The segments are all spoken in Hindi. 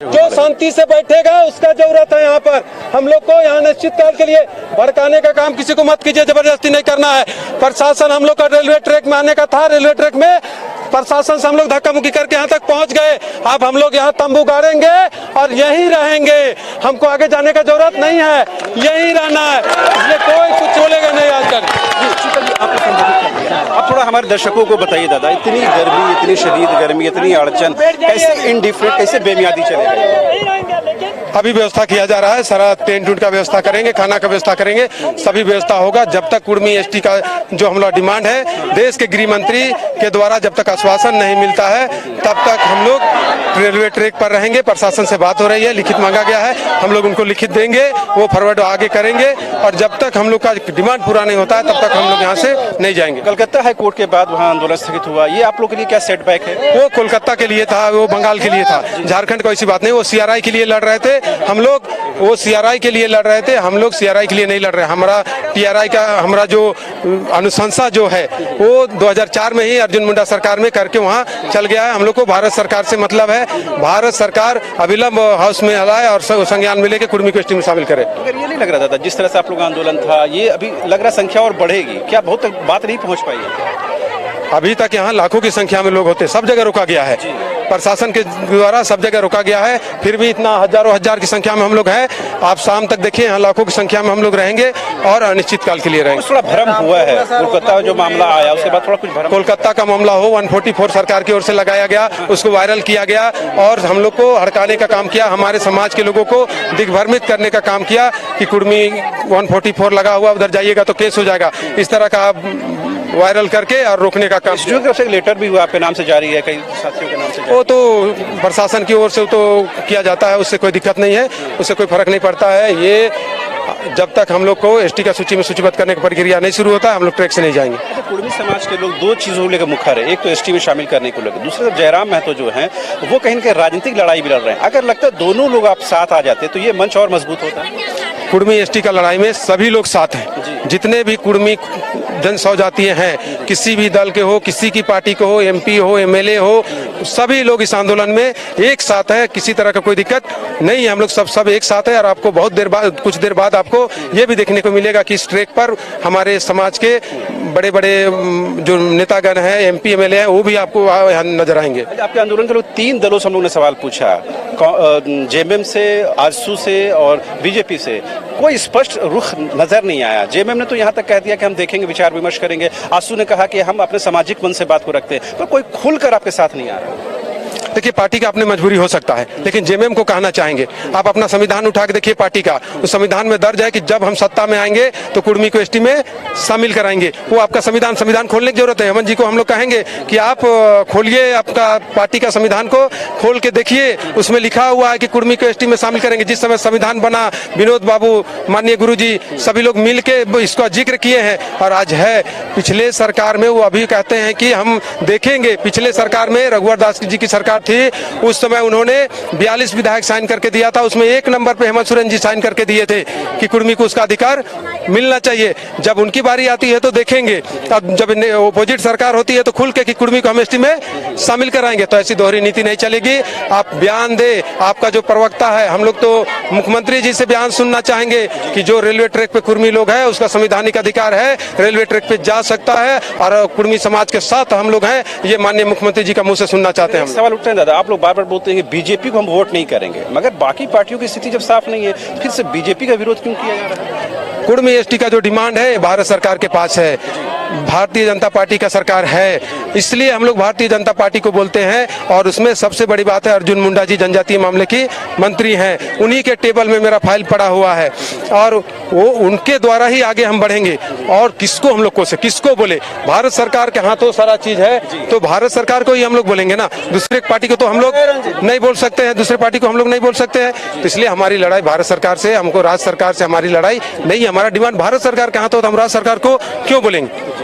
जो शांति से बैठेगा उसका जरूरत है। यहाँ पर हम लोग को यहाँ निश्चित काल के लिए भड़काने का काम किसी को मत कीजिए, जबरदस्ती नहीं करना है। प्रशासन हम लोग का रेलवे ट्रैक में आने का था, रेलवे ट्रैक में प्रशासन से हम लोग धक्का मुक्की करके यहाँ तक पहुँच गए। अब हम लोग यहाँ तंबू गाड़ेंगे और यहीं रहेंगे, हमको आगे जाने का जरूरत नहीं है, यहीं रहना है, इसलिए कोई कुछ बोलेगा नहीं आजकल। आप थोड़ा हमारे दर्शकों को बताइए दादा, इतनी गर्मी, इतनी शदीद गर्मी, इतनी अड़चन, कैसे इंडिफरेंट, कैसे बेमियादी चलेगा? अभी व्यवस्था किया जा रहा है, सारा टेंट उंट का व्यवस्था करेंगे, खाना का व्यवस्था करेंगे, सभी व्यवस्था होगा। जब तक कुर्मी एसटी का जो हम लोग डिमांड है देश के गृह मंत्री के द्वारा जब तक आश्वासन नहीं मिलता है तब तक हम लोग रेलवे ट्रैक पर रहेंगे। प्रशासन से बात हो रही है, लिखित मांगा गया है, हम लोग उनको लिखित देंगे, वो फॉरवर्ड आगे करेंगे और जब तक हम लोग का डिमांड पूरा नहीं होता है तब तक हम लोग यहाँ से नहीं जाएंगे। कलकत्ता हाई कोर्ट के बाद वहाँ आंदोलन स्थगित हुआ, ये आप लोग के लिए क्या सेटबैक है? वो कोलकाता के लिए था, वो बंगाल के लिए था, झारखंड कोई सी बात नहीं। वो सीआरआई के लिए लड़ रहे थे, हम लोग वो सीआरआई के लिए लड़ रहे थे, हम लोग सीआरआई के लिए नहीं लड़ रहे। हमारा टीआरआई का हमारा जो अनुशंसा जो है वो 2004 में ही अर्जुन मुंडा सरकार में करके वहाँ चल गया है। हम लोग को भारत सरकार से मतलब है, भारत सरकार अविलंब हाउस में लाए और संज्ञान में लेके कुर्मी को एसटी में शामिल करे। अगर ये नहीं लग रहा था जिस तरह से आप लोग आंदोलन था, ये अभी लग रहा संख्या और बढ़ेगी क्या? बहुत तक बात नहीं पहुँच पाई है अभी तक। यहाँ लाखों की संख्या में लोग होते, सब जगह रोका गया है, प्रशासन के द्वारा सब जगह रोका गया है, फिर भी इतना हजारों हजार की संख्या में हम लोग हैं। आप शाम तक देखिए, यहाँ लाखों की संख्या में हम लोग रहेंगे और अनिश्चित काल के लिए रहेंगे। थोड़ा भ्रम हुआ है, कोलकाता में जो मामला आया उसके बाद थोड़ा कुछ भ्रम। कोलकाता का मामला हो, 144 सरकार की ओर से लगाया गया, उसको वायरल किया गया और हम लोग को हड़काने का काम किया, हमारे समाज के लोगों को दिग्भ्रमित करने का काम किया कि कुर्मी 144 लगा हुआ, उधर जाइएगा तो केस हो जाएगा, इस तरह का वायरल करके और रोकने का काम। जो कि लेटर भी हुआ आपके नाम से जारी है, कई साथियों के नाम से। वो तो प्रशासन की ओर से तो किया जाता है, उससे कोई दिक्कत नहीं है, उससे कोई फर्क नहीं पड़ता है। ये जब तक हम लोग को एसटी का सूची में सूचीबद्ध करने की प्रक्रिया नहीं शुरू होता है, हम लोग ट्रैक से नहीं जाएंगे। अच्छा, कुर्मी समाज के लोग दो चीजों को लेकर मुखर है, एक तो एसटी में शामिल करने को लेकर, दूसरा जयराम महतो जो हैं वो कहीं न कहीं राजनीतिक लड़ाई भी लड़ रहे हैं। अगर लगता है दोनों लोग आप साथ आ जाते तो ये मंच और मजबूत होता है। कुर्मी एसटी का लड़ाई में सभी लोग साथ हैं, जितने भी कुर्मी जन सौजातीय हैं, किसी भी दल के हो, किसी की पार्टी को हो, एमपी हो, एमएलए हो, सभी लोग इस आंदोलन में एक साथ है, किसी तरह का कोई दिक्कत नहीं है। हम लोग सब एक साथ है और आपको बहुत देर बाद, कुछ देर बाद आपको ये भी देखने को मिलेगा कि इस ट्रैक पर हमारे समाज के बड़े बड़े जो नेतागण हैं, एमपी एमएलए हैं, वो भी आपको नजर आएंगे। आपके आंदोलन के लोग 3 दलों से हम लोग ने सवाल पूछा, जेएमएम से, आजसू से और बीजेपी से, कोई स्पष्ट रुख नजर नहीं आया। जेएमएम ने तो यहाँ तक कह दिया कि हम देखेंगे, विचार विमर्श करेंगे। आजसू ने कहा कि हम अपने सामाजिक मन से बात को रखते हैं, पर कोई खुलकर आपके साथ नहीं आ रहा। देखिए, पार्टी का अपनी मजबूरी हो सकता है, लेकिन जेएमएम को कहना चाहेंगे, आप अपना संविधान उठा के देखिए पार्टी का, उस संविधान में दर्ज है कि जब हम सत्ता में आएंगे तो कुर्मी को एसटी में शामिल कराएंगे। वो आपका संविधान खोलने की जरूरत है। हेमंत जी को हम लोग कहेंगे कि आप खोलिए आपका पार्टी का संविधान को, खोल के देखिए, उसमें लिखा हुआ है कि कुर्मी को एसटी में शामिल करेंगे। जिस समय संविधान बना, विनोद बाबू, माननीय गुरुजी, सभी लोग मिल के इसका जिक्र किए हैं और आज है। पिछले सरकार में वो अभी कहते हैं कि हम देखेंगे। पिछले सरकार में रघुवर दास जी की सरकार थी, उस समय उन्होंने 42 विधायक साइन करके दिया था, उसमें 1 नंबर पे हेमंत सोरेन जी साइन करके दिए थे कि कुर्मी को उसका अधिकार मिलना चाहिए। जब उनकी बारी आती है तो देखेंगे, अब जब अपोजिट सरकार होती है तो खुल के कि कुर्मी को हम एसटी में शामिल कराएंगे। तो ऐसी दोहरी नीति नहीं चलेगी। आप बयान दे, आपका जो प्रवक्ता है, हम लोग तो मुख्यमंत्री जी से बयान सुनना चाहेंगे कि जो रेलवे ट्रैक पे कुर्मी लोग है उसका संवैधानिक अधिकार है, रेलवे ट्रैक पे जा सकता है और कुर्मी समाज के साथ हम लोग हैं, ये माननीय मुख्यमंत्री जी का मुंह से सुनना चाहते हैं। सवाल उठते हैं दादा, आप लोग बार बार बोलते हैं कि बीजेपी को हम वोट नहीं करेंगे, मगर बाकी पार्टियों की स्थिति जब साफ नहीं है फिर से बीजेपी का विरोध क्यों किया जा रहा है? कुर्मी एसटी का जो डिमांड है भारत सरकार के पास है, भारतीय जनता पार्टी का सरकार है, इसलिए हम लोग भारतीय जनता पार्टी को बोलते हैं। और उसमें सबसे बड़ी बात है, अर्जुन मुंडा जी जनजातीय मामले की मंत्री हैं, उन्हीं के टेबल में मेरा फाइल पड़ा हुआ है और वो उनके द्वारा ही आगे हम बढ़ेंगे। और किसको हम लोग को से किसको बोले, भारत सरकार के हाथों सारा चीज है, तो भारत सरकार को ही हम लोग बोलेंगे ना, दूसरे पार्टी को तो हम लोग नहीं बोल सकते हैं, दूसरे पार्टी को हम लोग नहीं बोल सकते हैं। तो इसलिए हमारी लड़ाई भारत सरकार से, हमको राज्य सरकार से हमारी लड़ाई नहीं, हमारा डिमांड भारत सरकार के हाथों, तो हम राज्य सरकार को क्यों बोलेंगे?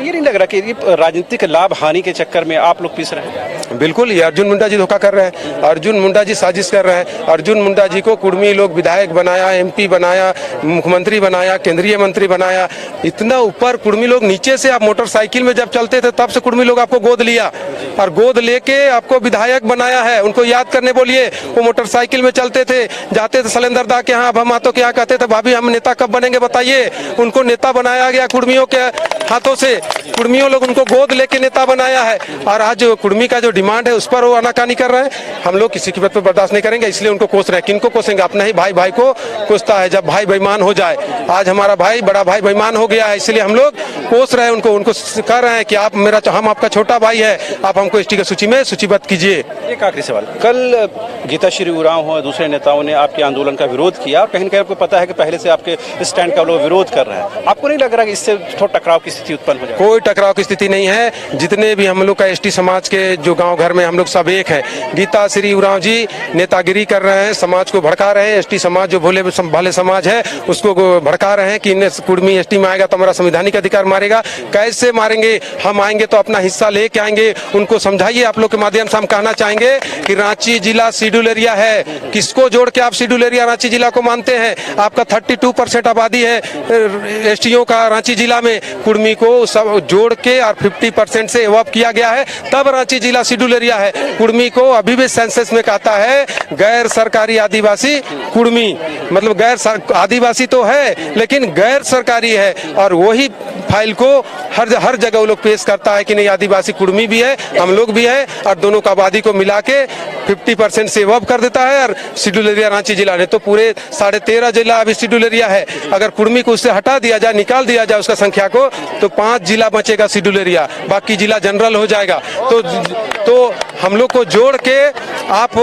ये नहीं लग रहा कि ये राजनीतिक लाभ हानि के चक्कर में आप लोग पीस रहे हैं? बिल्कुल, ये अर्जुन मुंडा जी धोखा कर रहे हैं, अर्जुन मुंडा जी साजिश कर रहे हैं। अर्जुन मुंडा जी को कुर्मी लोग विधायक बनाया, MP बनाया, मुख्यमंत्री बनाया, केंद्रीय मंत्री बनाया, इतना ऊपर कुर्मी लोग नीचे से, आप मोटरसाइकिल में जब चलते थे तब से कुर्मी लोग आपको गोद लिया और गोद लेके आपको विधायक बनाया है। उनको याद करने बोलिए, वो मोटरसाइकिल में चलते थे, जाते थे सलेंदर दा के यहाँ, अब हम के यहाँ कहते थे भाभी हम नेता कब बनेंगे बताइए। उनको नेता बनाया गया कुर्मियों के हाथों से, कुर्मियों लोग उनको गोद लेके नेता बनाया है। और आज कुर्मी का जो डिमांड है उस पर वो आनाकानी कर रहे हैं। हम लोग किसी की बात पर बर्दाश्त नहीं करेंगे, इसलिए उनको कोस रहे हैं। किनको कोसेंगे? अपना ही भाई भाई को कोसता है जब भाई बेईमान हो जाए। आज हमारा भाई, बड़ा भाई बेईमान हो गया है, इसलिए हम लोग कोस रहे हैं उनको कह रहे हैं कि आप मेरा, हम आपका छोटा भाई है, आप हमको ST की सूची में सूचीबद्ध कीजिए। एक आखिरी सवाल, कल गीताश्री उरांव हो, दूसरे नेताओं ने आपके आंदोलन का विरोध किया और कहीं न कहीं आपको पता है कि पहले से आपके स्टैंड का लोग विरोध कर रहे हैं। आपको नहीं लग रहा कि इससे थोड़ा टकराव की स्थिति उत्पन्न हो जाए? कोई टकराव की स्थिति नहीं है। जितने भी हम लोग का ST समाज के जो गांव घर में हम लोग सब एक हैं। गीताश्री उरांव जी नेतागिरी कर रहे हैं, समाज को भड़का रहे हैं। ST समाज जो भोले भाले समाज है उसको भड़का रहे हैं कि इन्हें कुर्मी ST में आएगा तो हमारा संवैधानिक अधिकार मारेगा। कैसे मारेंगे? हम आएंगे तो अपना हिस्सा लेके आएंगे। उनको समझाइए, आप लोग के माध्यम से हम कहना चाहेंगे कि रांची जिला शेड्यूल एरिया है। किसको जोड़ के आप शेड्यूल एरिया रांची जिला को मानते हैं? आपका 32% आबादी है STO का रांची जिला में। कुर्मी को सब जोड़ के और 50% से एवॉब किया गया है, तब रांची जिला शेड्यूल एरिया है। कुर्मी को अभी भी सेंसस में कहता है गैर सरकारी आदिवासी कुर्मी, मतलब गैर आदिवासी तो है लेकिन गैर सरकारी है। और वही फाइल को हर जगह वो लोग पेश करता है कि नहीं आदिवासी कुर्मी भी है, हम लोग भी है, और दोनों का आबादी को मिला के 50% से एवॉब कर देता है। और शेड्यूल एरिया रांची जिला ने तो पूरे 13.5 जिला अभी शेड्यूल एरिया है। अगर कुर्मी को उससे हटा दिया जाए, निकाल दिया जाए उसका संख्या को, तो 5 जिला बचेगा शेड्यूल एरिया, बाकी जिला जनरल हो जाएगा। तो हम लोग को जोड़ के आप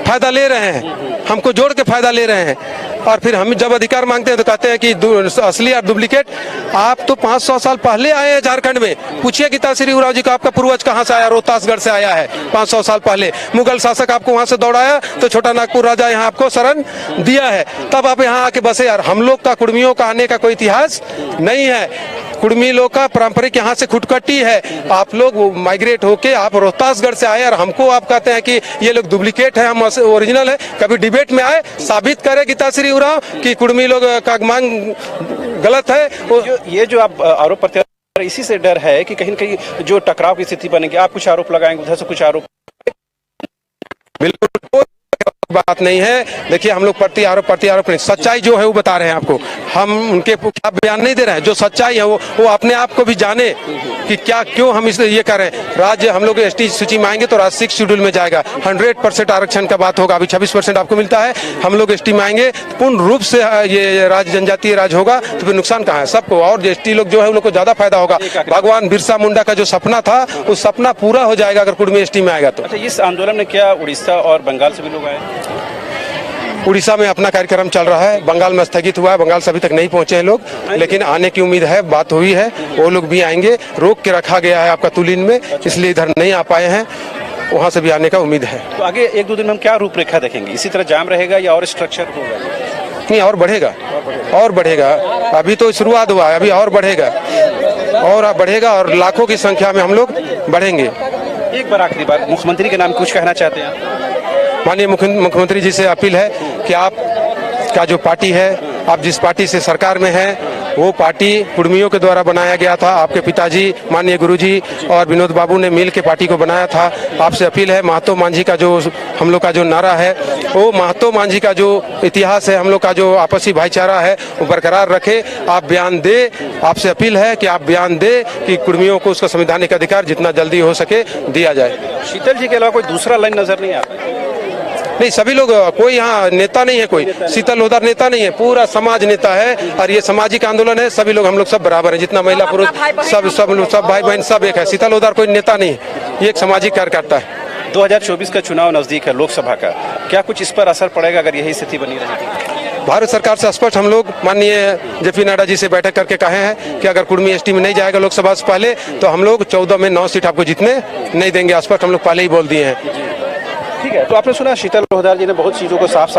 फायदा ले रहे हैं, हमको जोड़ के फायदा ले रहे हैं। और फिर हम जब अधिकार मांगते हैं तो कहते हैं कि असली और डुप्लीकेट। आप तो 500 साल पहले आए हैं झारखंड में। पूछिए गीताश्री उरांव जी को, आपका पूर्वज कहाँ से आया? रोहतासगढ़ से आया है 500 साल पहले। मुगल शासक आपको वहां से दौड़ाया तो छोटा नागपुर राजा यहाँ आपको शरण दिया है, तब आप यहाँ आके बसे। यार हम लोग का कुर्मियों का आने का कोई इतिहास नहीं है। कुर्मी लोग का पारंपरिक यहाँ से खुटकटी है। आप लोग माइग्रेट होके आप रोहतासगढ़ से आए और हमको आप कहते हैं कि ये लोग डुप्लीकेट है, हम ओरिजिनल है। कभी डिबेट में आए, साबित करे गीताश्री उरांव कि कुर्मी लोग का मांग गलत है। ये जो आप आरोप प्रत्यारोप, इसी से डर है कि कहीं न कहीं जो टकराव की स्थिति बनेगी, आप कुछ आरोप लगाएंगे, उधर से कुछ आरोप। बिल्कुल बात नहीं है। देखिए हम लोग प्रति आरोप नहीं, सच्चाई जो है वो बता रहे हैं आपको। हम उनके खिलाफ बयान नहीं दे रहे हैं। जो सच्चाई है वो अपने आप को भी जाने कि क्या क्यों हम इसे ये कर रहे हैं। राज्य हम लोग ST सूची में आएंगे तो राज्य 6 शेड्यूल में जाएगा। 100% आरक्षण का बात होगा। अभी 26% आपको मिलता है, हम लोग ST में आएंगे पूर्ण रूप से ये राज्य जनजातीय राज्य होगा, तो फिर नुकसान कहाँ है? सबको। और ST लोग जो है उन लोग को ज्यादा फायदा होगा। भगवान बिरसा मुंडा का जो सपना था वो सपना पूरा हो जाएगा अगर कुर्मी ST में आएगा तो। अच्छा, इस आंदोलन में क्या उड़ीसा और बंगाल से भी लोग आए? उड़ीसा में अपना कार्यक्रम चल रहा है, बंगाल में स्थगित हुआ है। बंगाल से अभी तक नहीं पहुंचे हैं लोग, लेकिन आने की उम्मीद है, बात हुई है, वो लोग भी आएंगे। रोक के रखा गया है आपका तुलिन में, इसलिए इधर नहीं आ पाए हैं। वहां से भी आने का उम्मीद है। तो आगे 1-2 दिन में हम क्या रूपरेखा देखेंगे? इसी तरह जाम रहेगा या और स्ट्रक्चर होगा? नहीं, और बढ़ेगा। अभी तो शुरुआत हुआ है, अभी और बढ़ेगा और लाखों की संख्या में हम लोग बढ़ेंगे। एक बार आखिरी बात, मुख्यमंत्री के नाम कुछ कहना चाहते हैं? माननीय मुख्यमंत्री जी से अपील है कि आप का जो पार्टी है, आप जिस पार्टी से सरकार में हैं, वो पार्टी कुर्मियों के द्वारा बनाया गया था। आपके पिताजी माननीय गुरुजी और विनोद बाबू ने मिल के पार्टी को बनाया था। आपसे अपील है, महातो मांझी का जो हम लोग का जो नारा है, वो महातो मांझी का जो इतिहास है, हम लोग का जो आपसी भाईचारा है, वो बरकरार रखे। आप बयान दे, आपसे अपील है कि आप बयान दे कि कुर्मियों को उसका संवैधानिक अधिकार जितना जल्दी हो सके दिया जाए। शीतल जी के अलावा कोई दूसरा लाइन नजर नहीं आता? नहीं, सभी लोग, कोई यहाँ नेता नहीं है, कोई शीतल लोधार नेता नहीं है, पूरा समाज नेता है। और ये सामाजिक आंदोलन है, सभी लोग हम लोग सब बराबर हैं, जितना महिला पुरुष सब भाई बहन सब एक है। शीतल लोधार कोई नेता नहीं है, ये एक सामाजिक कार्यकर्ता है। 2024 का चुनाव नजदीक है, लोकसभा का, क्या कुछ इस पर असर पड़ेगा अगर यही स्थिति बनी रहेगी? भारत सरकार से स्पष्ट हम लोग माननीय JP नड्डा जी से बैठक करके कहे हैं कि अगर कुर्मी ST में नहीं जाएगा लोकसभा से पहले तो हम लोग 14 में 9 सीट आपको जीतने नहीं देंगे। स्पष्ट हम लोग पहले ही बोल दिए हैं। ठीक है, तो आपने सुना शीतल लोधार जी ने बहुत चीज़ों को साफ